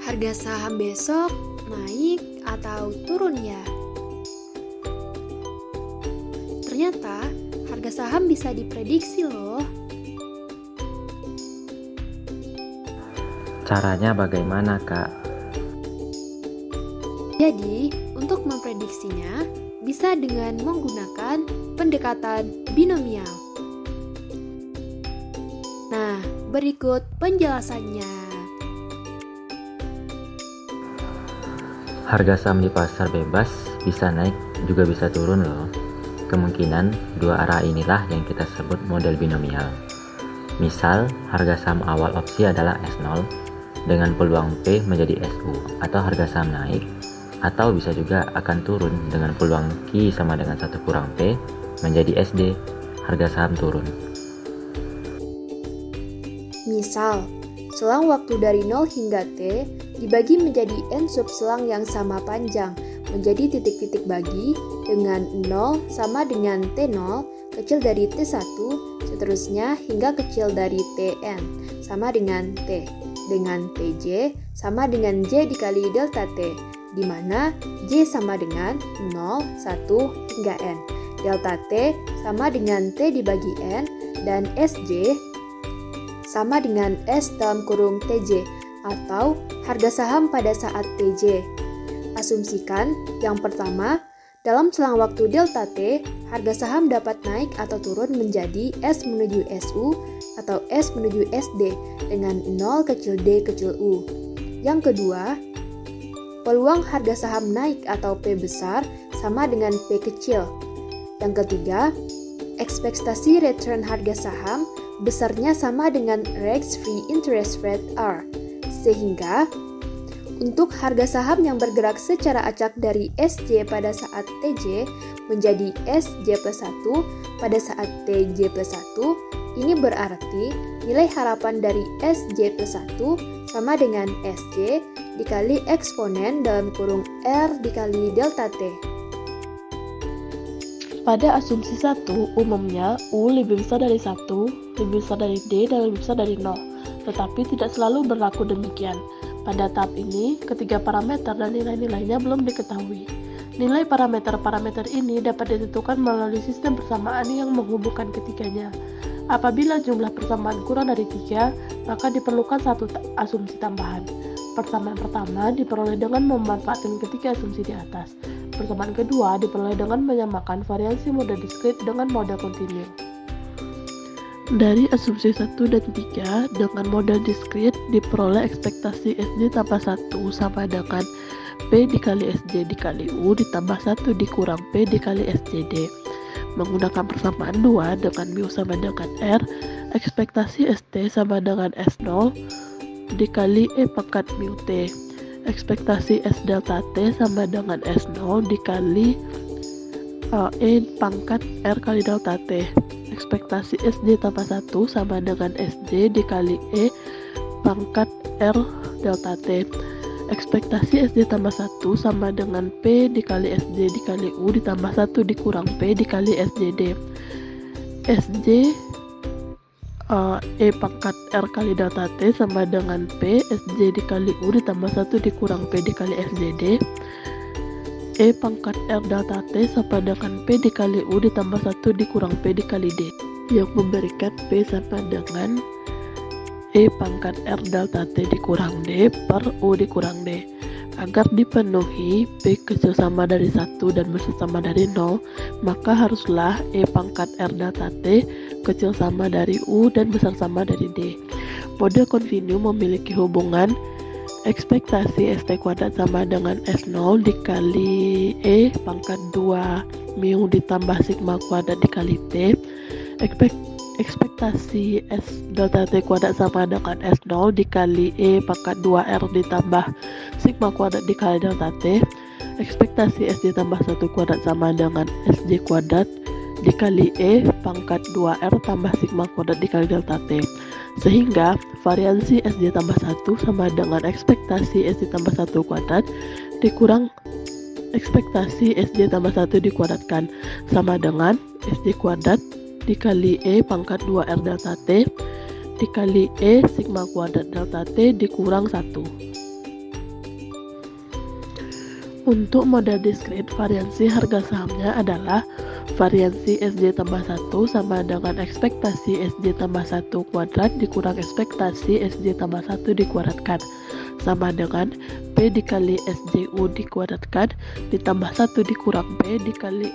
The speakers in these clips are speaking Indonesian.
harga saham besok naik atau turun ya? Ternyata harga saham bisa diprediksi loh. Caranya bagaimana, Kak? Jadi, untuk memprediksinya bisa dengan menggunakan pendekatan binomial. Nah, berikut penjelasannya. Harga saham di pasar bebas bisa naik juga bisa turun loh. Kemungkinan dua arah inilah yang kita sebut model binomial. Misal, harga saham awal opsi adalah S0 dengan peluang P menjadi SU atau harga saham naik, atau bisa juga akan turun dengan peluang Q sama dengan 1 kurang P menjadi SD, harga saham turun. Misal, selang waktu dari 0 hingga T dibagi menjadi N sub selang yang sama panjang menjadi titik-titik bagi dengan 0 sama dengan T0 kecil dari T1 seterusnya hingga kecil dari Tn sama dengan T dengan Tj sama dengan J dikali delta T di mana J sama dengan 0, 1 hingga N. Delta T sama dengan T dibagi N dan Sj sama dengan S dalam kurung TJ atau harga saham pada saat TJ. Asumsikan yang pertama, dalam selang waktu delta T, harga saham dapat naik atau turun menjadi S menuju SU atau S menuju SD dengan 0 kecil d kecil u. Yang kedua, peluang harga saham naik atau P besar sama dengan P kecil. Yang ketiga, ekspektasi return harga saham besarnya sama dengan risk-free interest rate R, sehingga untuk harga saham yang bergerak secara acak dari SJ pada saat TJ menjadi SJ plus 1 pada saat TJ plus 1, ini berarti nilai harapan dari SJ plus 1 sama dengan SJ dikali eksponen dalam kurung R dikali delta T. Pada asumsi 1, umumnya U lebih besar dari 1, lebih besar dari D, dan lebih besar dari 0. Tetapi tidak selalu berlaku demikian. Pada tahap ini, ketiga parameter dan nilai-nilainya belum diketahui. Nilai parameter-parameter ini dapat ditentukan melalui sistem persamaan yang menghubungkan ketiganya. Apabila jumlah persamaan kurang dari 3, maka diperlukan satu asumsi tambahan. Persamaan pertama diperoleh dengan memanfaatkan ketiga asumsi di atas. Persamaan kedua diperoleh dengan menyamakan variansi model diskrit dengan model kontinu. Dari asumsi 1 dan 3 dengan model diskrit diperoleh ekspektasi SD tambah 1 sama dengan P dikali SJ dikali U ditambah 1 dikurang P dikali SJD. Menggunakan persamaan 2 dengan mu sama dengan R, ekspektasi ST sama dengan S0 dikali E pangkat mu T. Ekspektasi S delta T sama dengan S0 dikali E pangkat R kali delta T. Ekspektasi SJ tambah 1 sama dengan SJ dikali E pangkat R delta T. Ekspektasi SJ tambah 1 sama dengan P dikali SJ dikali U ditambah 1 dikurang P dikali SJD. SJ E pangkat R kali delta T sama dengan P SJ dikali U ditambah 1 dikurang P dikali SJD. E pangkat R delta T sama dengan P dikali U ditambah 1 dikurang P dikali D, yang memberikan P sama dengan E pangkat R delta T dikurang D per U dikurang D. Agar dipenuhi P kecil sama dari 1 dan besar sama dari 0, maka haruslah E pangkat R delta T kecil sama dari U dan besar sama dari D. Model kontinu memiliki hubungan ekspektasi ST kuadrat sama dengan S0 dikali E pangkat 2 mu ditambah sigma kuadrat dikali T. Ekspektasi S delta T kuadrat sama dengan S0 dikali E pangkat 2R ditambah sigma kuadrat dikali delta T. Ekspektasi SJ tambah 1 kuadrat sama dengan SJ kuadrat dikali E pangkat 2R tambah sigma kuadrat dikali delta T. Sehingga variansi SJ tambah 1 sama dengan ekspektasi SJ tambah 1 kuadrat dikurang ekspektasi SJ tambah 1 dikuadratkan sama dengan SJ kuadrat dikali E pangkat 2R delta T dikali E sigma kuadrat delta T dikurang 1. Untuk model diskrit, variansi harga sahamnya adalah variansi SJ tambah 1 sama dengan ekspektasi SJ tambah 1 kuadrat dikurang ekspektasi SJ tambah 1 dikuadratkan, sama dengan P dikali SJU dikuadratkan ditambah 1 dikurang P dikali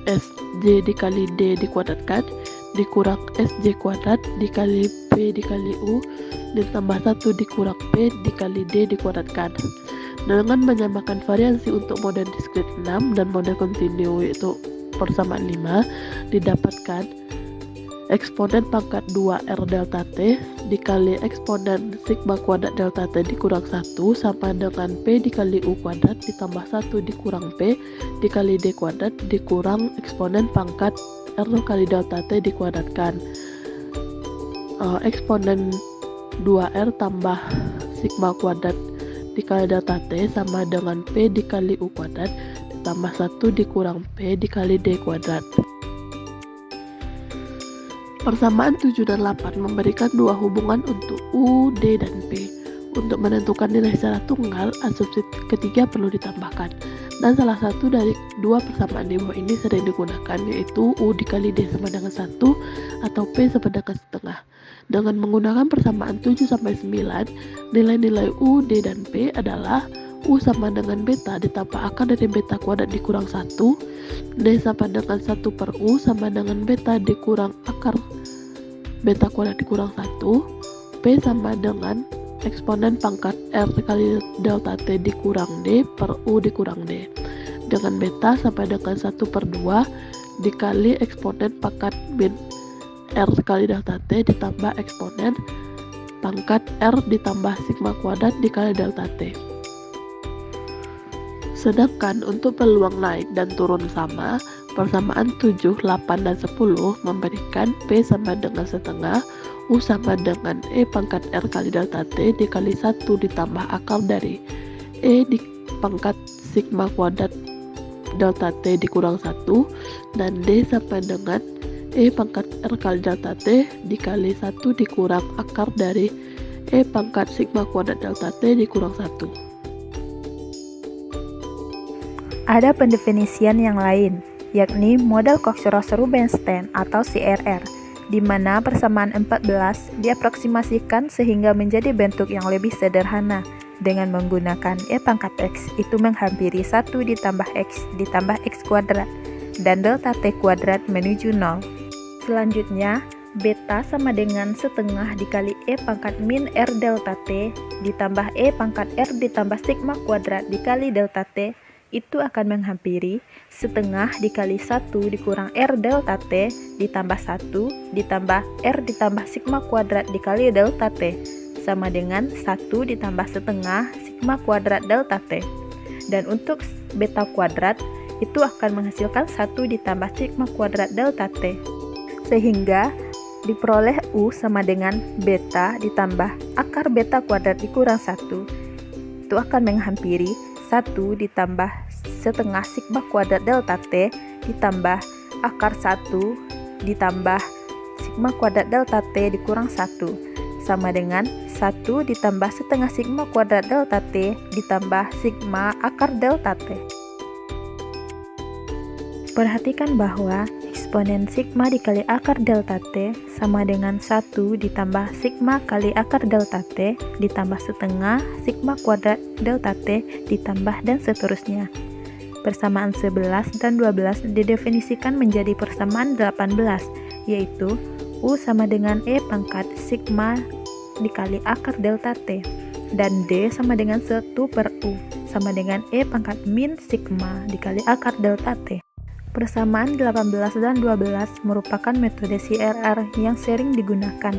SJ dikali D dikuadratkan dikurang SJ kuadrat dikali P dikali U ditambah 1 dikurang P dikali D dikuadratkan. Dengan menyamakan variansi untuk model diskrit 6 dan model kontinu yaitu persamaan 5, didapatkan eksponen pangkat 2R delta T dikali eksponen sigma kuadrat delta T dikurang 1 sama dengan P dikali U kuadrat ditambah 1 dikurang P dikali D kuadrat dikurang eksponen pangkat R kali delta T dikuadratkan. Eksponen 2R tambah sigma kuadrat dikali delta T sama dengan P dikali U kuadrat ditambah 1 dikurang P dikali D kuadrat. Persamaan 7 dan 8 memberikan dua hubungan untuk U, D, dan P. Untuk menentukan nilai secara tunggal, asumsi ketiga perlu ditambahkan. Dan salah satu dari dua persamaan di bawah ini sering digunakan, yaitu U dikali D sama dengan 1 atau P sama dengan setengah. Dengan menggunakan persamaan 7-9, nilai-nilai U, D, dan P adalah U sama dengan beta ditambah akar dari beta kuadrat dikurang 1, D sama dengan 1 per U sama dengan beta dikurang akar beta kuadrat dikurang 1, P sama dengan eksponen pangkat R kali delta T dikurang D per U dikurang D. Dengan beta sama dengan 1 per 2 dikali eksponen pangkat min R kali delta T ditambah eksponen pangkat R ditambah sigma kuadrat dikali delta T. Sedangkan untuk peluang naik dan turun sama, persamaan 7, 8, dan 10 memberikan P sama dengan setengah, U sama dengan E pangkat R kali delta T dikali 1 ditambah akar dari E di pangkat sigma kuadrat delta T dikurang 1, dan D sama dengan E pangkat R kali delta T dikali 1 dikurang akar dari E pangkat sigma kuadrat delta T dikurang 1. Ada pendefinisian yang lain, yakni model Cox-Ross-Rubinstein atau CRR, di mana persamaan 14 diaproksimasikan sehingga menjadi bentuk yang lebih sederhana dengan menggunakan E pangkat X itu menghampiri 1 ditambah X ditambah X kuadrat dan delta T kuadrat menuju 0. Selanjutnya, beta sama dengan setengah dikali E pangkat min R delta T ditambah E pangkat R ditambah sigma kuadrat dikali delta T itu akan menghampiri setengah dikali 1 dikurang R delta T ditambah 1 ditambah R ditambah sigma kuadrat dikali delta T sama dengan 1 ditambah setengah sigma kuadrat delta T. Dan untuk beta kuadrat itu akan menghasilkan 1 ditambah sigma kuadrat delta T. Sehingga diperoleh U sama dengan beta ditambah akar beta kuadrat dikurang 1 itu akan menghampiri 1 ditambah setengah sigma kuadrat delta T ditambah akar 1 ditambah sigma kuadrat delta T dikurang 1 sama dengan 1 ditambah setengah sigma kuadrat delta T ditambah sigma akar delta T. Perhatikan bahwa eksponen sigma dikali akar delta T sama dengan 1 ditambah sigma kali akar delta T ditambah setengah sigma kuadrat delta T ditambah dan seterusnya. Persamaan 11 dan 12 didefinisikan menjadi persamaan 18, yaitu U sama dengan E pangkat sigma dikali akar delta T dan D sama dengan 1 per U sama dengan E pangkat min sigma dikali akar delta T. Persamaan 18 dan 12 merupakan metode CRR yang sering digunakan.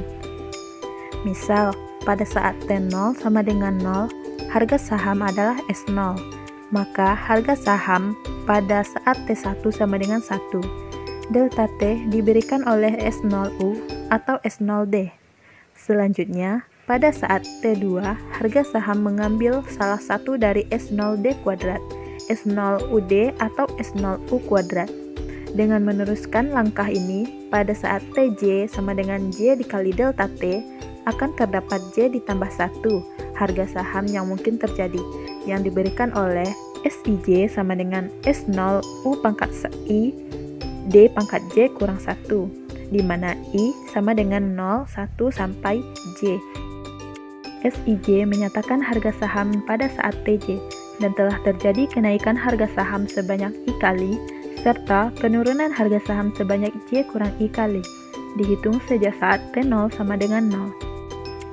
Misal, pada saat T0 sama dengan 0, harga saham adalah S0, maka harga saham pada saat T1 sama dengan 1. Delta T diberikan oleh S0U atau S0D. Selanjutnya, pada saat T2, harga saham mengambil salah satu dari S0D kuadrat, S0UD atau S0U kuadrat. Dengan meneruskan langkah ini, pada saat TJ sama dengan J dikali delta T, akan terdapat J ditambah 1, harga saham yang mungkin terjadi, yang diberikan oleh SIJ sama dengan S0 U pangkat I D pangkat J kurang 1, di mana I sama dengan 0, 1, sampai J. SIJ menyatakan harga saham pada saat TJ dan telah terjadi kenaikan harga saham sebanyak I kali serta penurunan harga saham sebanyak J kurang I kali, dihitung sejak saat T0 sama dengan 0.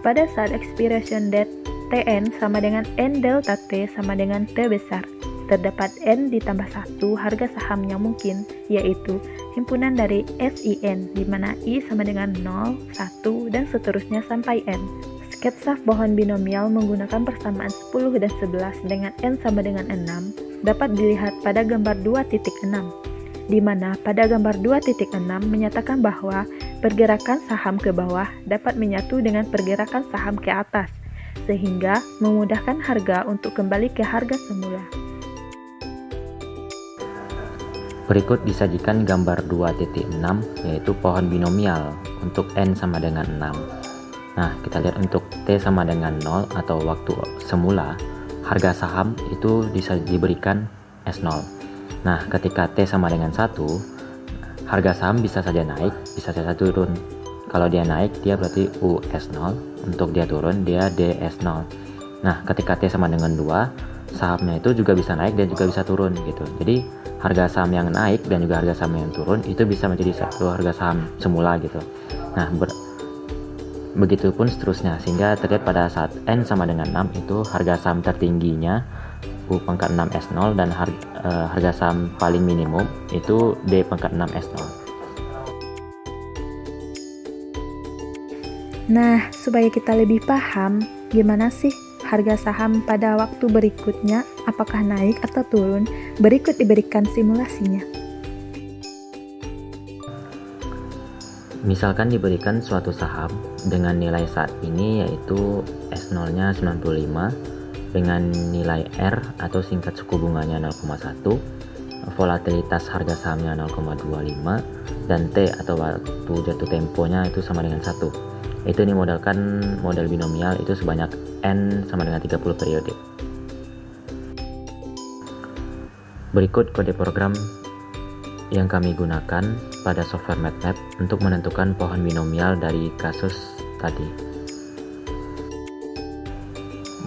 Pada saat expiration date Tn sama dengan N delta T sama dengan T besar, terdapat N ditambah 1 harga saham yang mungkin, yaitu himpunan dari SIN, di mana I sama dengan 0, 1, dan seterusnya sampai N. Sketsa pohon binomial menggunakan persamaan 10 dan 11 dengan N sama dengan 6 dapat dilihat pada gambar 2.6, di mana pada gambar 2.6 menyatakan bahwa pergerakan saham ke bawah dapat menyatu dengan pergerakan saham ke atas, sehingga memudahkan harga untuk kembali ke harga semula. Berikut disajikan gambar 2.6 yaitu pohon binomial untuk N sama dengan 6. Nah, kita lihat untuk T sama dengan 0 atau waktu semula, harga saham itu bisa diberikan S0. Nah, ketika T sama dengan 1, harga saham bisa saja naik, bisa saja turun. Kalau dia naik, dia berarti US0. Untuk dia turun, dia DS0. Nah, ketika T sama dengan 2, sahamnya itu juga bisa naik dan juga bisa turun gitu. Jadi, harga saham yang naik dan juga harga saham yang turun itu bisa menjadi satu harga saham semula gitu. Nah, begitupun seterusnya, sehingga terlihat pada saat N sama dengan 6 itu harga saham tertingginya U pangkat 6 S0 dan harga saham paling minimum itu D pangkat 6 S0. Nah, supaya kita lebih paham gimana sih harga saham pada waktu berikutnya, apakah naik atau turun, berikut diberikan simulasinya. Misalkan diberikan suatu saham dengan nilai saat ini yaitu S0-nya 95 dengan nilai R atau singkat suku bunganya 0,1, volatilitas harga sahamnya 0,25 dan T atau waktu jatuh temponya itu sama dengan 1. Itu dimodalkan model binomial itu sebanyak N sama dengan 30 periode. Berikut kode program yang kami gunakan pada software MATLAB untuk menentukan pohon binomial dari kasus tadi.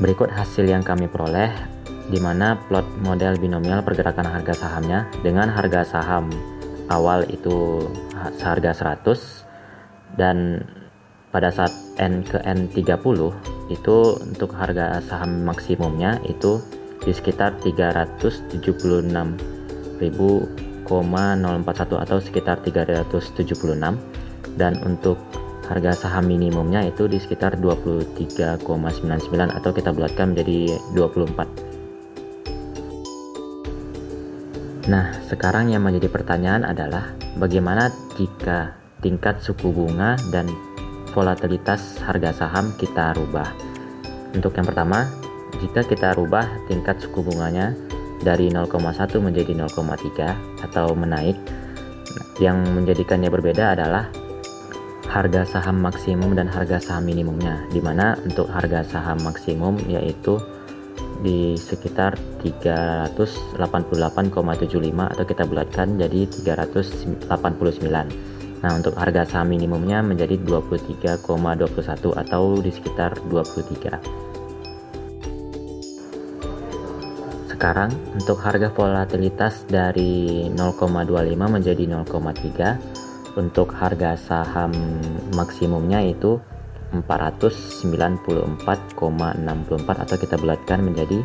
Berikut hasil yang kami peroleh, di mana plot model binomial pergerakan harga sahamnya dengan harga saham awal itu seharga 100 dan pada saat N ke N30 itu untuk harga saham maksimumnya itu di sekitar 376.041 atau sekitar 376, dan untuk harga saham minimumnya itu di sekitar 23,99 atau kita bulatkan menjadi 24. Nah, sekarang yang menjadi pertanyaan adalah bagaimana jika tingkat suku bunga dan volatilitas harga saham kita rubah. Untuk yang pertama, jika kita rubah tingkat suku bunganya dari 0,1 menjadi 0,3 atau menaik, yang menjadikannya berbeda adalah harga saham maksimum dan harga saham minimumnya, di mana untuk harga saham maksimum yaitu di sekitar 388,75 atau kita bulatkan jadi 389. Nah, untuk harga saham minimumnya menjadi 23,21 atau di sekitar 23. Sekarang untuk harga volatilitas dari 0,25 menjadi 0,3, untuk harga saham maksimumnya itu 494,64 atau kita bulatkan menjadi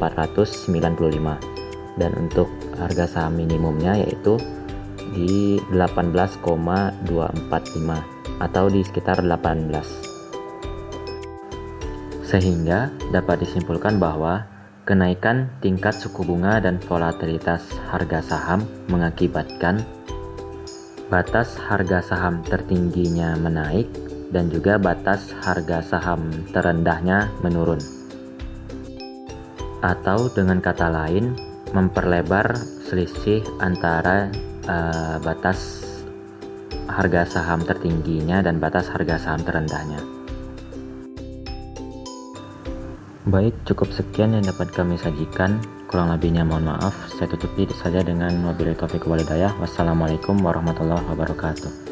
495, dan untuk harga saham minimumnya yaitu di 18,245 atau di sekitar 18. Sehingga dapat disimpulkan bahwa kenaikan tingkat suku bunga dan volatilitas harga saham mengakibatkan batas harga saham tertingginya menaik dan juga batas harga saham terendahnya menurun. Atau dengan kata lain, memperlebar selisih antara batas harga saham tertingginya dan batas harga saham terendahnya. Baik, cukup sekian yang dapat kami sajikan. Kurang lebihnya mohon maaf. Saya tutupi saja dengan wabillahi taufiq wal hidayah. Wassalamualaikum warahmatullahi wabarakatuh.